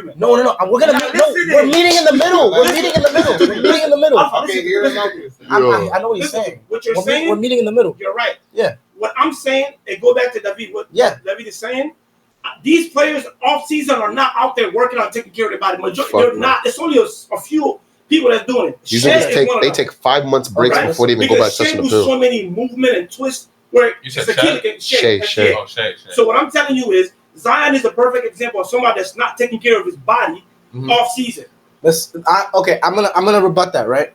argument. No. We're meeting in the middle. We're meeting in the middle. I know what he's saying. What you're saying, we're meeting in the middle. You're right. Yeah. What I'm saying, and go back to David. What David is saying. These players off season are not out there working on taking care of their body. Majority, they're not. It's only a few people that's doing it. They take 5 months breaks before they even go back to touching the field. So many movement and twists where you said Shay. So what I'm telling you is Zion is a perfect example of somebody that's not taking care of his body off season. I'm gonna rebut that, right?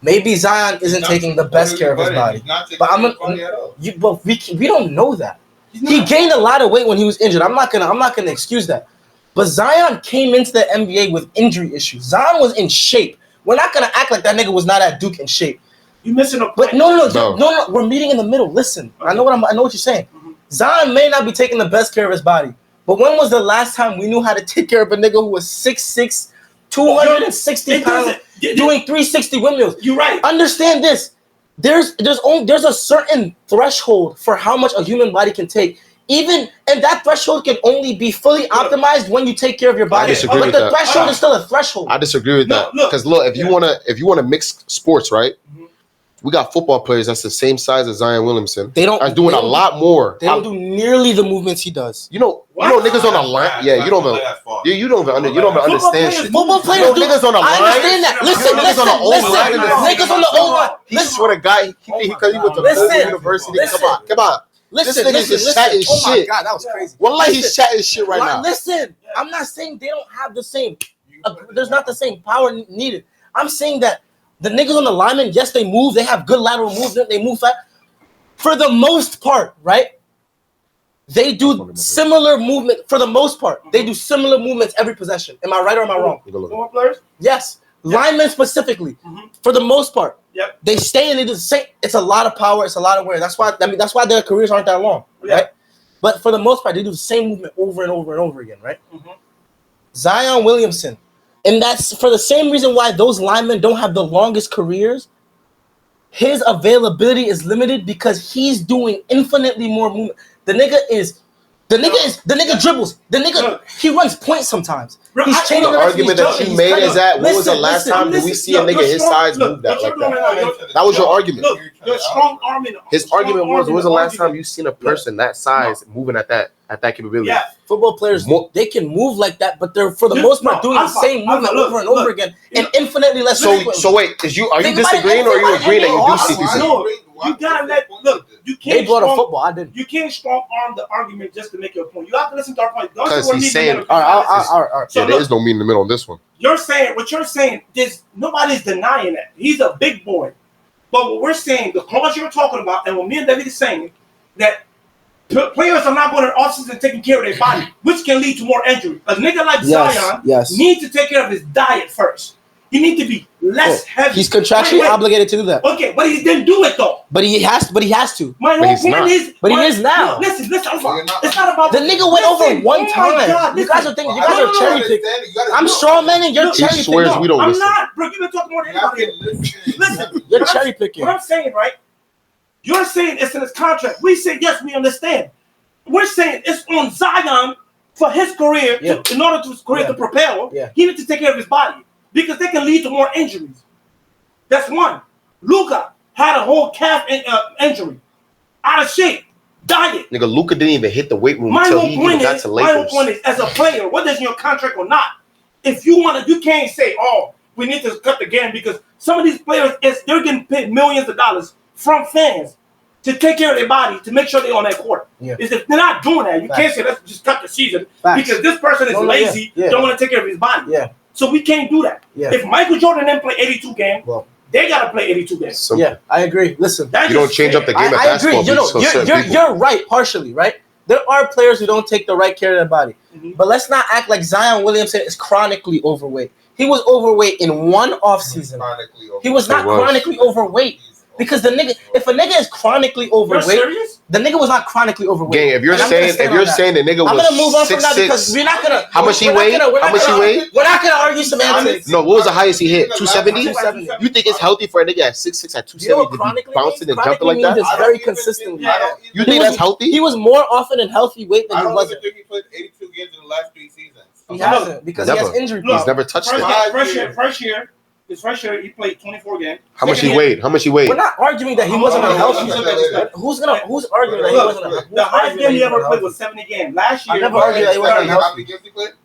Maybe Zion isn't taking the best care of his body, but we don't know that. He gained a lot of weight when he was injured. I'm not gonna excuse that. But Zion came into the NBA with injury issues. Zion was in shape. We're not gonna act like that nigga was not at Duke in shape. You missing a point. But no. We're meeting in the middle. Listen, I know what you're saying. Zion may not be taking the best care of his body, but when was the last time we knew how to take care of a nigga who was 6'6", 260 pounds, doing 360 windmills? You're right. Understand this. There's a certain threshold for how much a human body can take. And that threshold can only be fully optimized when you take care of your body. But the threshold is still a threshold. I disagree with that. Because look, if you wanna mix sports, right? We got football players that's the same size as Zion Williamson. They don't doing a lot more. They don't do nearly the movements he does. You know niggas on the line. Yeah, you don't even understand shit. Football players do niggas on the line. I understand that. Listen. Niggas on the O line. He swear to God, because he went to Full University. Come on. This nigga's just chatting shit. Oh my God, that was crazy. Wallahi, he's chatting shit right now. Listen, I'm not saying they don't have the same. There's not the same power needed. I'm saying that the niggas on the linemen, yes, they move. They have good lateral movement. They move fast. For the most part, right? They do similar movement. For the most part, they do similar movements every possession. Am I right or am I wrong? Football players? Yes. Linemen specifically. For the most part. Yep. They stay and they do the same. It's a lot of power. It's a lot of wear. That's why their careers aren't that long, right? But for the most part, they do the same movement over and over and over again, right? Zion Williamson. And that's for the same reason why those linemen don't have the longest careers. His availability is limited because he's doing infinitely more movement. The nigga dribbles. The nigga, he runs points sometimes. He's changing the argument that you made is that when was the last time did we see a nigga his size move that like that? That was your argument. Look, your strong arming. His argument was, when was the last time you seen a person that size moving at that capability? Yeah. Football players, they can move like that, but they're for the most part doing the same movement over and over again and infinitely less. So wait, are you disagreeing or are you agreeing that you do see these? No, you gotta you can't. They brought a football. I didn't. You can't strong arm the argument just to make your point. You have to listen to our point. Because he's saying, all right. So there is no meat in the middle on this one. What you're saying, nobody's denying that. He's a big boy. But what we're saying, the clause you're talking about, and what me and David is saying, that players are not going to offseason taking care of their body, which can lead to more injury. A nigga like Zion needs to take care of his diet first. He needs to be less heavy. He's contractually obligated to do that. Okay, but he didn't do it though. But he has to. My whole point is. But he is now. Listen. It's not about the nigga went over one time. You guys are cherry picking. I'm strawmanning. You're cherry picking. He swears we don't listen. I'm not, bro. You've been talking more than anybody. Listen, you're cherry picking. What I'm saying, right? You're saying it's in his contract. We say yes, we understand. We're saying it's on Zion for his career in order to his career to propel. He needs to take care of his body. Because they can lead to more injuries. That's one. Luka had a whole calf injury. Out of shape. Diet. Nigga, Luka didn't even hit the weight room until he even got to Lakers. My whole point is, as a player, whether it's in your contract or not, if you want to, you can't say, we need to cut the game because some of these players, they're getting paid millions of dollars from fans to take care of their body, to make sure they're on that court. If they're not doing that, you can't say, let's just cut the season because this person is lazy, don't want to take care of his body. So we can't do that. If Michael Jordan didn't play 82 games, they got to play 82 games. Simple. Yeah, I agree. Listen. You don't change up the game at basketball. I agree. You're right, partially, right? There are players who don't take the right care of their body. But let's not act like Zion Williamson is chronically overweight. He was overweight in one offseason. He was not chronically overweight. Because if a nigga is chronically overweight, the nigga was not chronically overweight. Gang, if you're saying the nigga was 6'6", I'm gonna move on from that because we're not gonna. How much he weighed? We're not gonna argue semantics. No, what was the highest he hit? 270. You think it's healthy for a nigga at 6'6" at 270 to be bouncing and jumping like that? It's very consistently. You think that's healthy? He was more often in healthy weight than he wasn't. I think he played 82 games in the last 3 seasons. He hasn't because he has injury problems. He's never touched it. First year, he played 24 games. How much he weighed? We're not arguing that he wasn't unhealthy. Who's arguing that he wasn't unhealthy? The highest game he ever played was 70 games. Last year, I never argued that he wasn't unhealthy.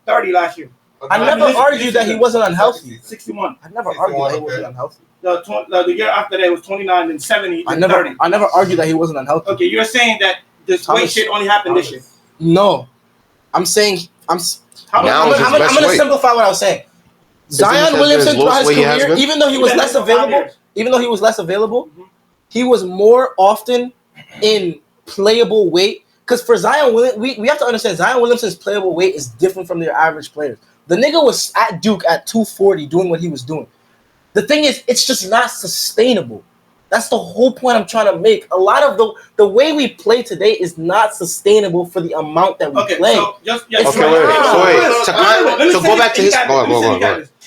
30 last year. I never argued that he wasn't unhealthy. 61. I never argued that he wasn't unhealthy. The year after that was 29 and 70 and 30. I never argued that he wasn't unhealthy. Okay, you're saying that this weight shit only happened this year. No. I'm saying I'm going to simplify what I was saying. Zion Williamson throughout his career, even though he was less available, he was more often in playable weight. Because for Zion Williamson, we have to understand Zion Williamson's playable weight is different from their average players. The nigga was at Duke at 240 doing what he was doing. The thing is, it's just not sustainable. That's the whole point I'm trying to make. A lot of the way we play today is not sustainable for the amount that we play. So go back to his.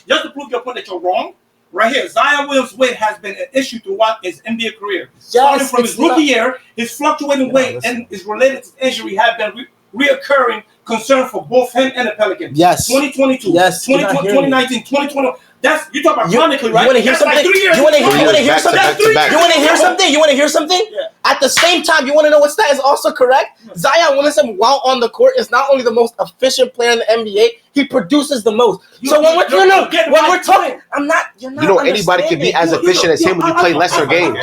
Just to prove your point that you're wrong, right here, Zion Williams' weight has been an issue throughout his NBA career. Starting from his rookie year, his fluctuating weight and his related injury have been reoccurring concern for both him and the Pelicans. Yes. 2022, yes, 2019, 2021. That's you're talking about chronically, right? You want to hear something? You want to hear something? You want to hear something? Yeah. At the same time, you want to know what stat is also correct? Zion Williamson, while on the court, is not only the most efficient player in the NBA, he produces the most. So when we're talking, I'm not. You're not. You know, anybody can be as efficient as him when you play lesser games.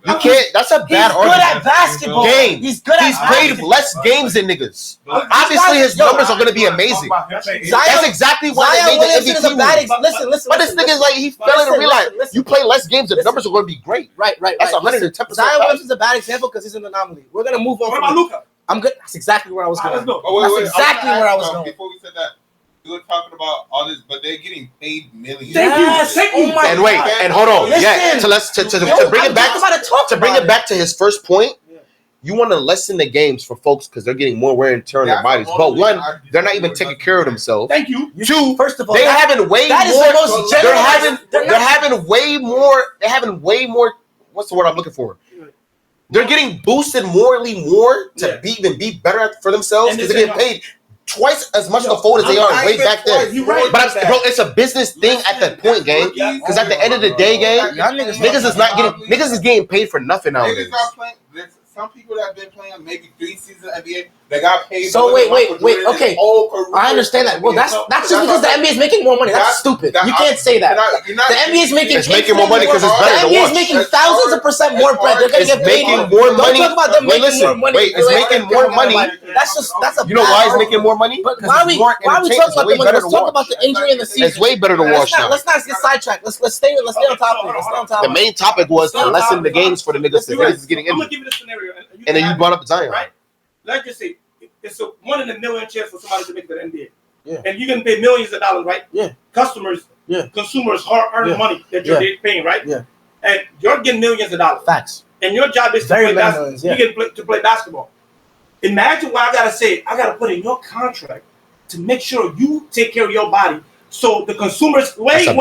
You can't. That's a bad argument. He's good at basketball. He's played less games than niggas. Obviously, his numbers are going to be amazing. That's exactly why they made the MVP. Listen. But this nigga's like he failing to realize you play less games, the numbers are going to be great. Right. That's 110%. Zion Williamson's a bad example because he's an anomaly. We're gonna move on. What about Luka? I'm good. That's exactly where I was going. Let's go. That's exactly where I was going. Before we said that, you were talking about all this, but they're getting paid millions. Thank you. And wait, and hold on. Listen. Yeah, to bring it back to his first point. You want to lessen the games for folks because they're getting more wear and tear on their bodies. But one, they're not even taking care of themselves. Thank you. Two, first of all, they're having way more. What's the word I'm looking for? They're getting boosted morally more to be better for themselves because they're getting paid twice as much of a fold as they are way back then. But bro, it's a business thing at that point, gang. Because at the end of the day, gang, niggas is getting paid for nothing nowadays. Some people that have been playing maybe 3 seasons of NBA, they got paid. So wait. Okay, I understand that. Well, that's just because the NBA is making more money. That's stupid. You can't say that. The NBA is making more money because it's better to watch. The NBA is making thousands of % more bread. They're gonna get paid more money. Don't talk about them making more money. Wait, it's making more money. That's a. You know why it's making more money? But why we talking about the money? Let's talk about the injury in the season. It's way better to watch now. Let's not get sidetracked. Let's stay on topic. The main topic was to lessen the games for the niggas. The niggas is getting I'm injured. gonna give you the scenario. And then you brought up Zion. Right? Let's just say it's a 1 in a million chance for somebody to make it to the NBA. Yeah. And you're gonna pay millions of dollars, right? Yeah. Consumers hard-earned money that you're paying, right? Yeah. And you're getting millions of dollars. Facts. And your job is to play basketball. You get to play basketball. Imagine what I gotta put in your contract to make sure you take care of your body. So the consumers wait.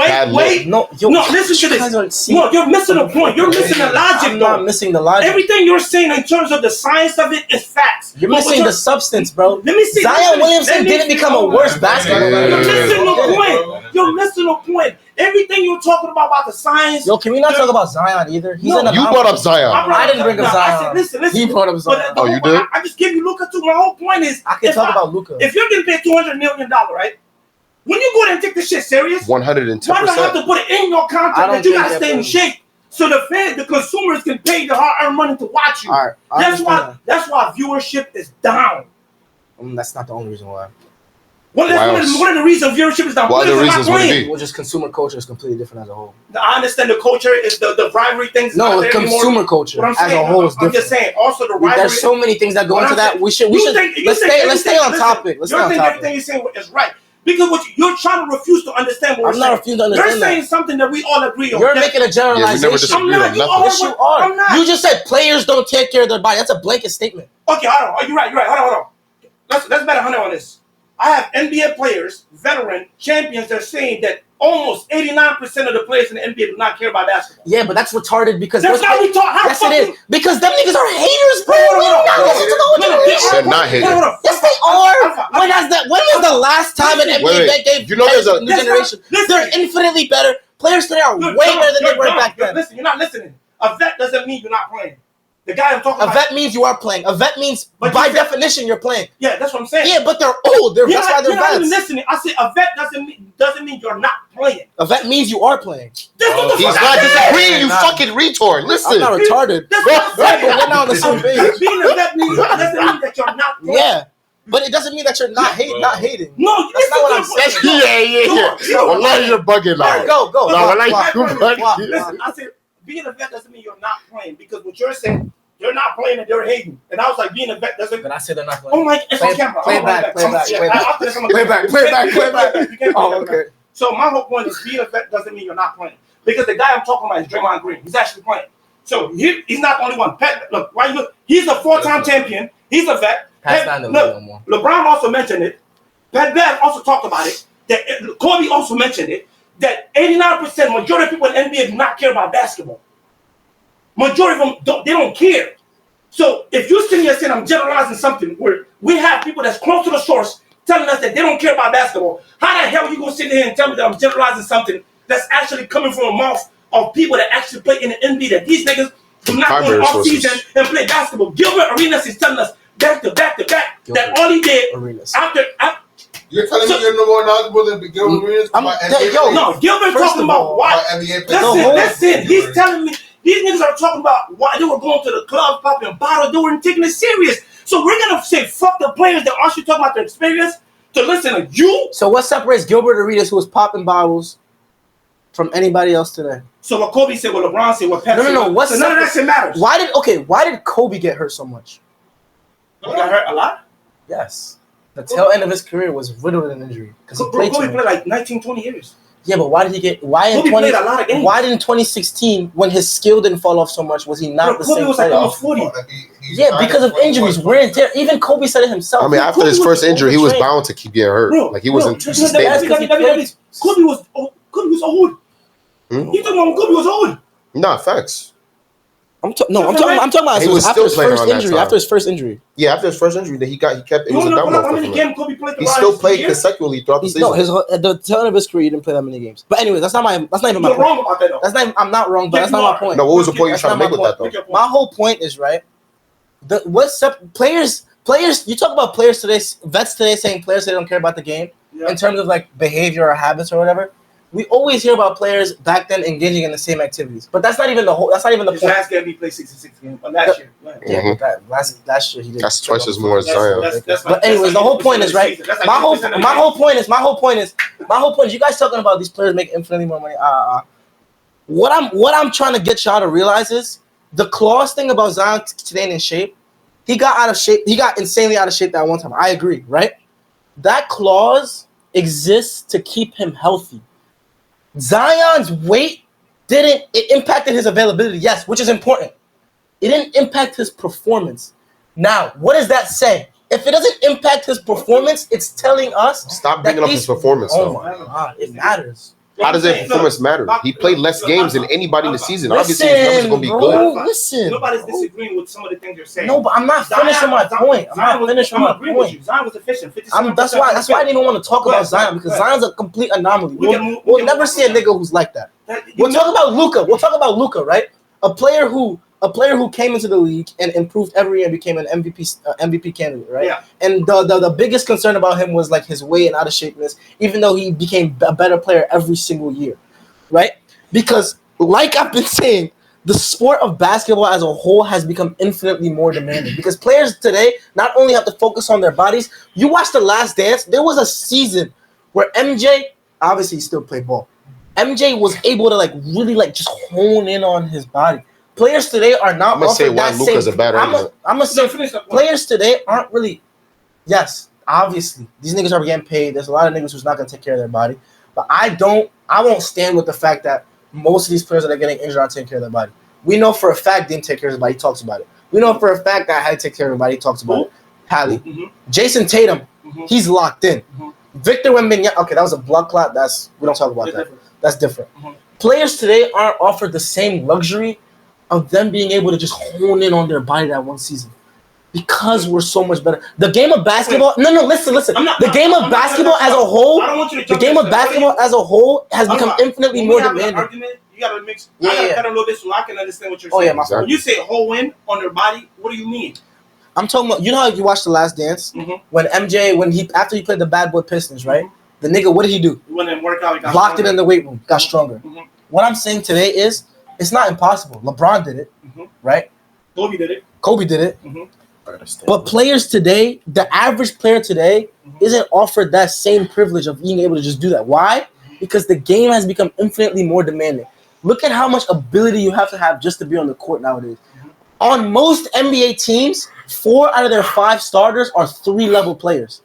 No, listen to this. No, you're missing a point. You're missing the logic. I'm not missing the logic. Everything you're saying in terms of the science of it is facts. You're missing the substance, bro. Let me see. Zion Williamson didn't become a worse basketball player. You're missing the point. You're missing a point. Everything you're talking about the science. Yo, can we not talk about Zion either? You brought up Zion. I didn't bring up Zion. Listen. He brought up Zion. Oh, you did? I just give you Luka too. My whole point is I can talk about Luka. If you're getting paid $200 million, right? When you go there and take this shit serious, 110%. Why do you have to put it in your contract that you gotta stay in shape? So the consumers can pay the hard-earned money to watch you. All right, that's why viewership is down. That's not the only reason why. One of the reasons viewership is down. What other reasons would it be? Well, just consumer culture is completely different as a whole. I understand the culture is the rivalry things. No, the consumer culture as a whole is different. I'm just saying. Also, the rivalry. There's so many things that go into that. We should. Let's stay on topic. Let's stay on topic. Everything you're saying is right. Because you're trying to refuse to understand what I'm not refusing to understand. You're saying something that we all agree on. You're making a generalization. I'm not. Yes, you are. I'm not. You just said players don't take care of their body. That's a blanket statement. Okay, hold on. You're right. Hold on. Let's bet 100 on this. I have NBA players, veteran champions, that are saying that almost 89% of the players in the NBA do not care about basketball. Yeah, but that's retarded because that's not retarded. Yes, it is. Because them niggas are haters, bro. They're not haters. Yes, they are. When was the last time an NBA gave a new generation? They're infinitely better. Players today are way better than they were back then. Listen, you're not listening. A vet doesn't mean you're not playing. The guy I'm talking about. A vet means you are playing. A vet means, by definition, you're playing. Yeah, that's what I'm saying. Yeah, but they're old. That's why they're vets. You're not even listening. I said a vet doesn't mean you're not playing. A vet means you are playing. He's not disagreeing, you fucking retard. Listen. I'm not retarded. We're not on the same page. Being a vet doesn't mean that you're not playing. Yeah. But it doesn't mean that you're not hating. No, that's not what I'm saying. Yeah. Well, you're bugging now. Go. No, you're bugging. Listen, I said being a vet doesn't mean you're not playing because what you're saying, you're not playing and they're hating. And I was like, being a vet doesn't. But I said they're not playing. Oh my, it's on camera. Play back. Oh, okay. So my whole point is being a vet doesn't mean you're not playing because the guy I'm talking about is Draymond Green. He's actually playing. So he's not the only one. Look, why you look? He's a 4-time champion. He's a vet. LeBron also mentioned it. Pat Bev also talked about it. That Kobe also mentioned it. That 89% majority of people in the NBA do not care about basketball. Majority of them don't care. So if you're sitting here saying I'm generalizing something where we have people that's close to the source telling us that they don't care about basketball, how the hell are you gonna sit here and tell me that I'm generalizing something that's actually coming from a mouth of people that actually play in the NBA that these niggas do not go off season and play basketball? Gilbert Arenas is telling us back to back that all he did after. You're telling me you're no more knowledgeable than Gilbert Arenas? No, Gilbert talking about why. Listen, he's telling me these niggas are talking about why they were going to the club, popping bottles, they weren't taking it serious. So we're gonna say fuck the players that actually talking about their experience to listen to you. So what separates Gilbert Arenas, who was popping bottles, from anybody else today? So what Kobe said, what LeBron said, what Pep said. No. None of that shit matters. Why did Kobe get hurt so much? He got hurt a lot? Yes. The tail end of his career was riddled with an injury. Kobe played like 19, 20 years. Yeah, but why did he get? Why in 2016, when his skill didn't fall off so much, was he not the same player? Kobe was like almost 40. Yeah, because of injuries, wear and tear. Even Kobe said it himself. I mean, after his first injury, he was bound to keep getting hurt. Like he wasn't sustainable. Kobe was old. You talking about Kobe was old? Nah, facts. I'm talking about he was after his still first injury. After his first injury. Yeah, after his first injury, that he kept. It was a domino effect. How many games Kobe played? He still played consecutively throughout the season. No, the tail end of his career, he didn't play that many games. But anyway, that's not even my point. You're wrong about that though. I'm not wrong, but that's not my point. No, what was the point you're trying to make with that though? My whole point is right. Players. You talk about players today, vets today saying players today don't care about the game in terms of like behavior or habits or whatever. We always hear about players back then engaging in the same activities, but that's not even the whole. That's not even the point. Last game he played 66 games. Last year, yeah, but last year he did. That's twice as more as Zion. But anyways, the whole point is right. My whole point is. You guys talking about these players making infinitely more money. What I'm trying to get y'all to realize is the clause thing about Zion staying in shape. He got out of shape. He got insanely out of shape that one time. I agree, right? That clause exists to keep him healthy. Zion's weight it impacted his availability, yes, which is important. It didn't impact his performance. Now, what does that say? If it doesn't impact his performance, it's telling us. Stop bringing up his performance, though. Oh my God, it matters. How does that performance matter? He played less games than anybody in the season. Obviously, his numbers are going to be good. Listen. Nobody's disagreeing with some of the things you're saying. No, but I'm not finishing my point. I'm not finishing my point. Zion was efficient. That's why I didn't even want to talk about Zion because Zion's a complete anomaly. We'll never see a nigga who's like that. We'll talk about Luka, right? A player who came into the league and improved every year and became an MVP candidate, right? Yeah. And the biggest concern about him was like his weight and out of shapeness, even though he became a better player every single year, right? Because like I've been saying, the sport of basketball as a whole has become infinitely more demanding because players today not only have to focus on their bodies. You watch The Last Dance, there was a season where MJ, obviously he still played ball. MJ was able to like really like just hone in on his body. Players today are not. I'm gonna say why Luka's a bad argument. I'm gonna say players today aren't really. Yes, obviously these niggas are getting paid. There's a lot of niggas who's not gonna take care of their body, but I won't stand with the fact that most of these players that are getting injured aren't taking care of their body. We know for a fact didn't take care of his body. He talks about it. We know for a fact that had to take care of his body. He talks about it. Pally, Jason Tatum, he's locked in. Victor Wembanyama. Okay, that was a blood clot. We don't talk about that. Different. That's different. Mm-hmm. Players today aren't offered the same luxury of them being able to just hone in on their body that one season. Because we're so much better. The game of basketball. No, listen. The game of basketball as a whole. The game of basketball as a whole has become infinitely more demanding. Argument, you gotta mix. Yeah, I gotta yeah. cut a little bit so I can understand what you're Oh saying. yeah, my fault. When you say whole in on their body, what do you mean? I'm talking about. You know how you watched The Last Dance when MJ after he played the Bad Boy Pistons, right? The nigga, what did he do? He went and worked out. He got Locked stronger. it in the weight room, got stronger. Mm-hmm. What I'm saying today is, it's not impossible. LeBron did it, right? Kobe did it. Kobe did it. Mm-hmm. But players today, the average player today, isn't offered that same privilege of being able to just do that. Why? Because the game has become infinitely more demanding. Look at how much ability you have to have just to be on the court nowadays. On most NBA teams, 4 out of their 5 starters are 3-level players.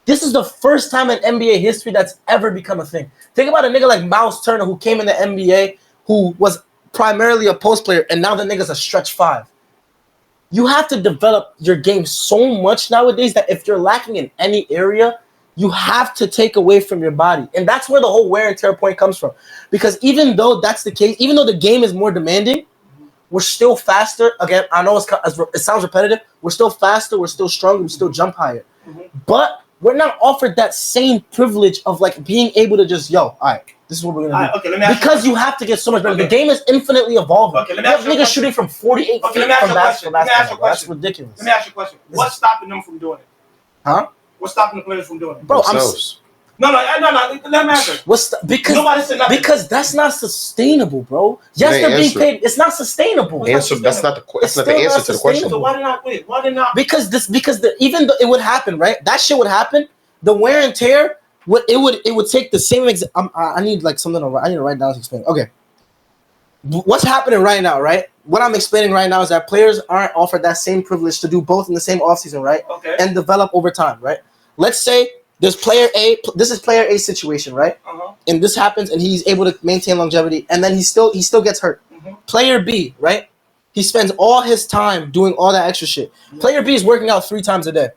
This is the first time in NBA history that's ever become a thing. Think about a nigga like Miles Turner who came in the NBA, who was primarily a post player, and now the nigga's a stretch 5. You have to develop your game so much nowadays that if you're lacking in any area, you have to take away from your body. And that's where the whole wear and tear point comes from. Because even though that's the case, even though the game is more demanding, we're still faster. Again, I know it sounds repetitive. We're still faster. We're still stronger. We still jump higher. But we're not offered that same privilege of like being able to just, all right, this is what we're going to do. Okay, let me ask because you have to get so much better. Okay. The game is infinitely evolving. Okay, let you me have ask you a niggas question. shooting from 48 feet Okay, let me ask from you a question. basketball. That's ridiculous. Let me ask you a question. What's stopping them from doing it? Huh? What's stopping the players from doing it? Bro, No. Let me answer. Nobody said nothing. Because that's not sustainable, bro. Yes, they're being paid. It's not sustainable. Answer. That's not the answer to the question. So why did not quit? Why did not? Because even though it would happen, right? That shit would happen. The wear and tear. It would take the same I need like something to write. I need to write down to explain. Okay. What's happening right now, right? What I'm explaining right now is that players aren't offered that same privilege to do both in the same offseason, right? Okay. And develop over time, right? Let's say there's player A. This is player A's situation, right? And this happens, and he's able to maintain longevity, and then he still gets hurt. Player B, right? He spends all his time doing all that extra shit. Player B is working out 3 times a day,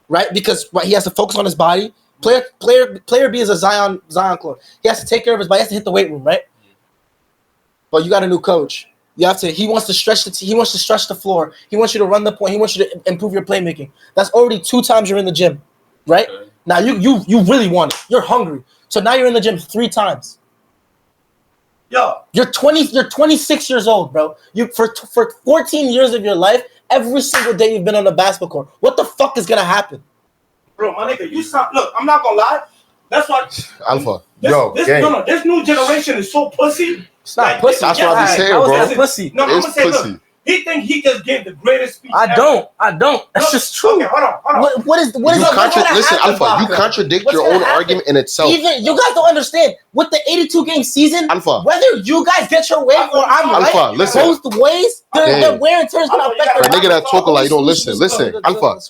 right? Because he has to focus on his body. Player B is a Zion clone. He has to take care of his body. He has to hit the weight room, right? But you got a new coach. He wants to stretch the floor. He wants you to run the point. He wants you to improve your playmaking. That's already 2 times you're in the gym, right? Okay. Now you really want it. You're hungry. So now you're in the gym 3 times. Yo, you're 26 years old, bro. You for 14 years of your life, every single day you've been on the basketball court. What the fuck is gonna happen? Bro, my nigga, look, I'm not gonna lie. That's what Alpha. This new generation is so pussy. It's not pussy. That's what I'm saying, bro. It's pussy. No, I'm it's gonna say, pussy. Look, he think he just gave the greatest speech. I don't. That's just true. Okay, hold on. What is listen, Alpha, you contradict your own argument in itself. Even you guys don't understand. With the 82-game season, Alpha, whether you guys get your way or I'm Alpha, right, listen. both ways, the wear and tear is gonna affect the nigga that talk a lot, you don't listen. Listen, Alpha.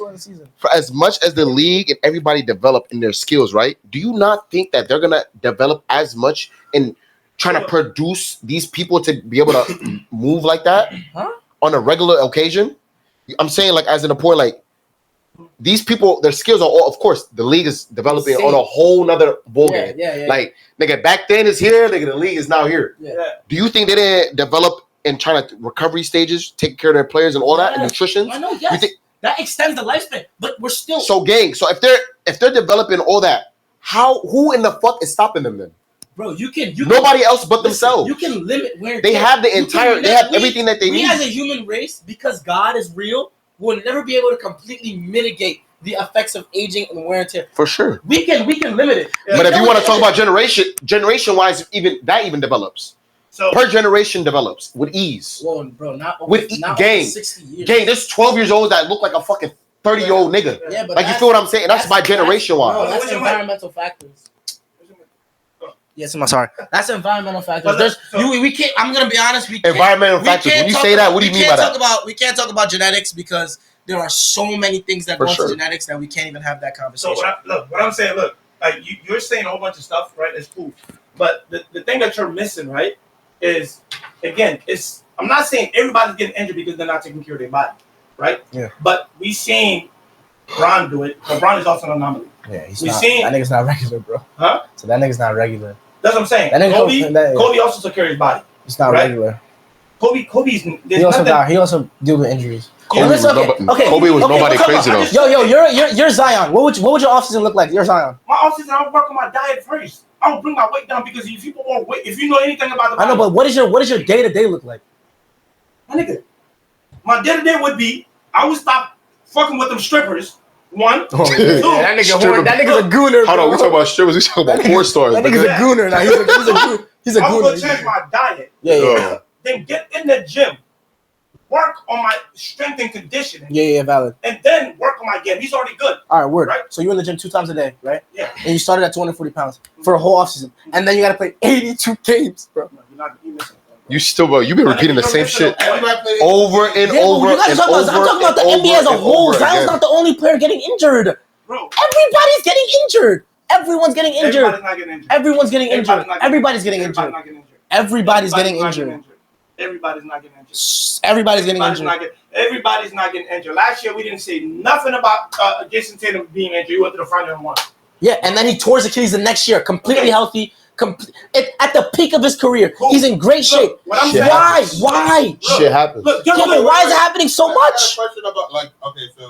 For as much as the league and everybody develop in their skills, right? Do you not think that they're gonna develop as much in trying to produce these people to be able to move like that on a regular occasion? I'm saying, like, as in a point, like, these people, their skills are all, of course, the league is developing on a whole nother ballgame. Yeah. Like, nigga, back then is here, nigga, the league is now here. Yeah. Do you think they didn't develop in trying to recovery stages, take care of their players and all that, and nutrition? I know, yes. That extends the lifespan, but we're still... So, gang, so if they're developing all that, who in the fuck is stopping them then? Bro, you can nobody else but themselves. You can limit where they have the entire. They have everything that they need. We as a human race, because God is real, will never be able to completely mitigate the effects of aging and wear and tear. For sure, we can limit it. But if you want to talk about generation wise, even develops. So per generation develops with ease. Well, bro, not over 60 years. Gang, there's 12 years old that look like a fucking 30-year-old nigga. Yeah, but like, you feel what I'm saying? That's my generation wise. No, that's environmental factors. Yes, I'm sorry. That's environmental factors. We can't. I'm gonna be honest. Environmental factors. When you say that, what do you mean by that? We can't talk about genetics because there are so many things that go into genetics that we can't even have that conversation. So what I'm saying, like you're saying a whole bunch of stuff, right? It's cool, but the thing that you're missing, right, is again, I'm not saying everybody's getting injured because they're not taking care of their body, right? Yeah. But we seen Bron do it. But Bron is also an anomaly. Yeah, he's We not. seen- That nigga's not regular, bro. Huh? So that nigga's not regular. That's what I'm saying. That nigga Kobe also took care of his body. It's not Right? regular. Kobe's. He There's also nothing. he also deal with injuries. Kobe was Kobe was nobody crazy though. You're Zion. What would your offseason look like? You're Zion. My offseason, I would work on my diet first. I would bring my weight down because if people want weight, if you know anything about the body, I know, but what does your day-to-day look like? my nigga, my day-to-day would be I would stop fucking with them strippers. One, two. That nigga's a gooner. Hold on, we talking about strippers. We talking about porn stars. That nigga's a gooner now. He's a I would go gooner. change my diet. Yeah. Then get in the gym, work on my strength and conditioning. Yeah, valid. And then work on my game. He's already good. All right, word. Right? So you're in the gym 2 times a day, right? Yeah. And you started at 240 pounds for a whole offseason. And then you got to play 82 games, bro. No, you're missing. You still, bro. You've been repeating the same shit Everybody over and over You and over. I'm talking about the NBA as a whole. Zion's not the only player getting injured. Bro, Everybody's getting injured. Everyone's getting injured. everybody's not getting injured. Everyone's getting injured. Everybody's Everybody's getting injured. not getting injured. Everybody's getting not injured. Everybody's not getting injured. Everybody's getting injured. Everybody's not getting injured. Last year we didn't say nothing about Jason Tatum being injured. He went to the final and won. Yeah, and then he tore his Achilles the next year, completely healthy. At the peak of his career, Cool. he's in great shape. What I'm Shit saying, Why? Shit happens. Look, Yeah, but why is it happening so I got a much? question about, like, okay, so